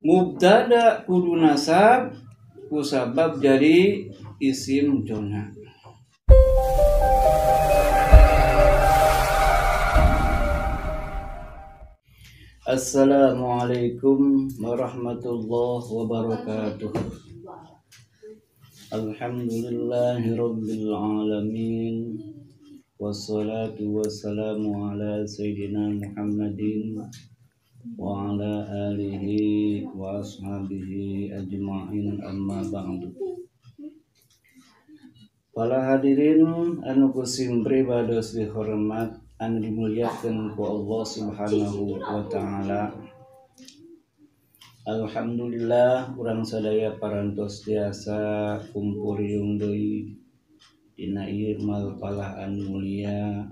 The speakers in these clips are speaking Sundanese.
Mubtada kudu nasab kusabab jadi isim jona. Assalamualaikum warahmatullahi wabarakatuh. Alhamdulillahirabbil alamin. Wassalatu wassalamu ala sayyidina Muhammadin wa ala alihi wa ashabihi ajma'in, amma ba'du. Para hadirin anu kusim pribados dihormat anu dimuliakeun ku Allah Subhanahu wa taala. Alhamdulillah urang sadaya parantos tiasa kumpuriung deui dina ieu malpalah anu mulia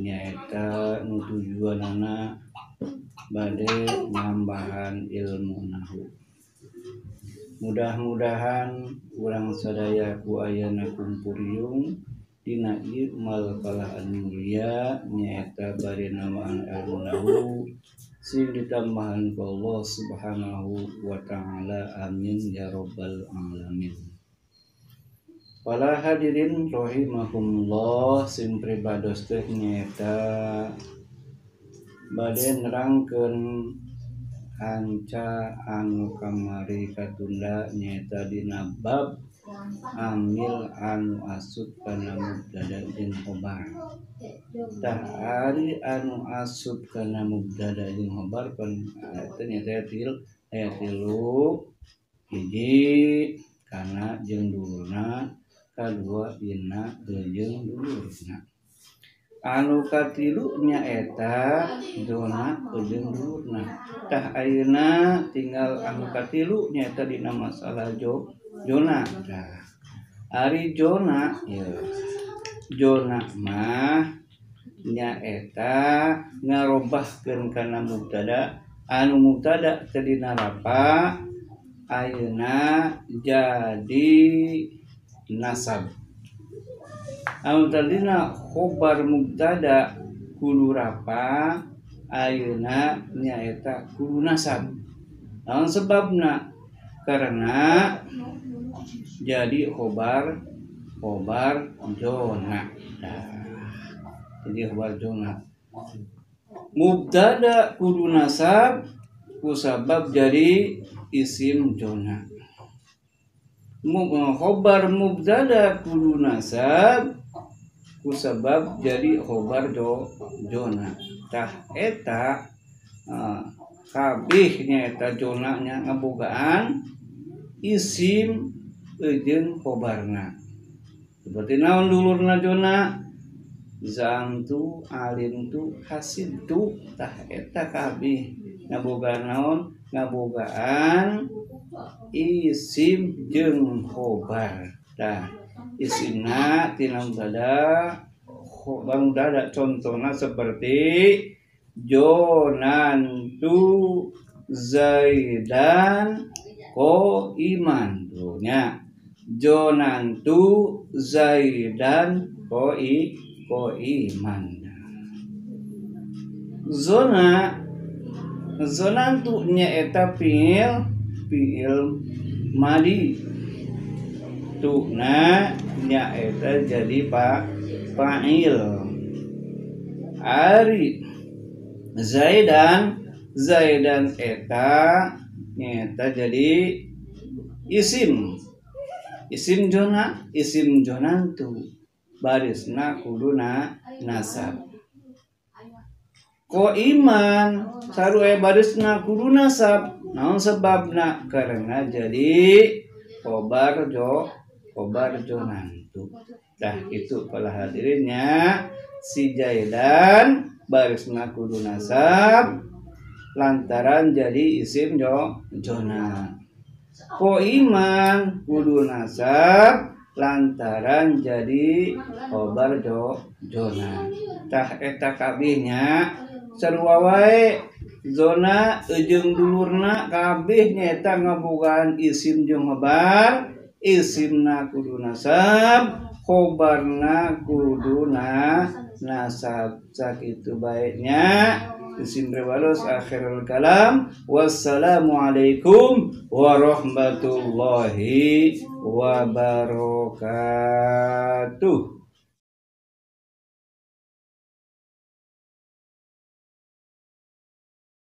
nyaeta nu tujuanana bade nambahan ilmu nahu. Mudah-mudahan urang sadaya ku ayeuna kumpuriung dina ieu malpalah anu mulia nyaeta bade nambahan ilmu nahu sing ditambahan ku Allah Subhanahu wa taala. Amin ya rabbal alamin. Para hadirin rahimakumullah, sing pribados teh nyaeta bade nerangkeun anca anu kamari katunda nyaeta dina bab amil anu asup kana mubtada jeung khobar. Tah ari anu asup kana mubtada jeung khobar pan eta nyaeta ayat 3 hiji kana jeung dulurna, kadua dina jeung dulurna. Anu katilu nyaeta zona jeung dulurna. Tah ayeuna tinggal anu katilu nyaeta dina masalah zona. Tah ari zona ya zona mah nyaeta ngarobahkeun kana mubtada anu mubtada teh dina rafa ayeuna jadi nasab. Anu tadina khobar mubtada kudu rafa ayeuna nyaeta kudu nasab. Naon sebabna? Karena jadi khobar zona. Jadi khobar zona. Mubtada kudu nasab kusabab jadi isim zona. Khobar mubtada kudu nasab kusabab jadi khobar zona. Tah eta kabeh nyaeta zona nya ngabogaan isim jeung khobarna. Seperti naon dulurna zona? Zamtu, alimtu, hasibtu. Tah eta kabeh ngabogaan naon? Ngabogaan isim jeung khobar. Tah isimna tina mubtada khobar mubtada contohna seperti jonantu zaidan qaiman. Nya jonantu zaidan qaiman. Zonantu nyaeta fiil madi. Tuna nyaeta jadi fa'il. Ari Zaidan eta nyaeta jadi isim jonantu barisna kuduna nasab. Qaiman sarua barisna kudu nasab. Naon sebabna? Karena jadi khobar jonantu. Dah itu para hadirinnya si Zaidan barisna kudu nasab lantaran jadi isim zona. Qaiman kudu nasab lantaran jadi khobar zona. Tah eta kabehnya sarua wae zona jeung dulurna kabeh nyaeta ngabogaan isim jeung khobar. Isimna kudu nasab, khobarna kudu nasab. Sakitu baiknya Isin rewalos akhirul kalam. Wassalamualaikum warahmatullahi wabarakatuh.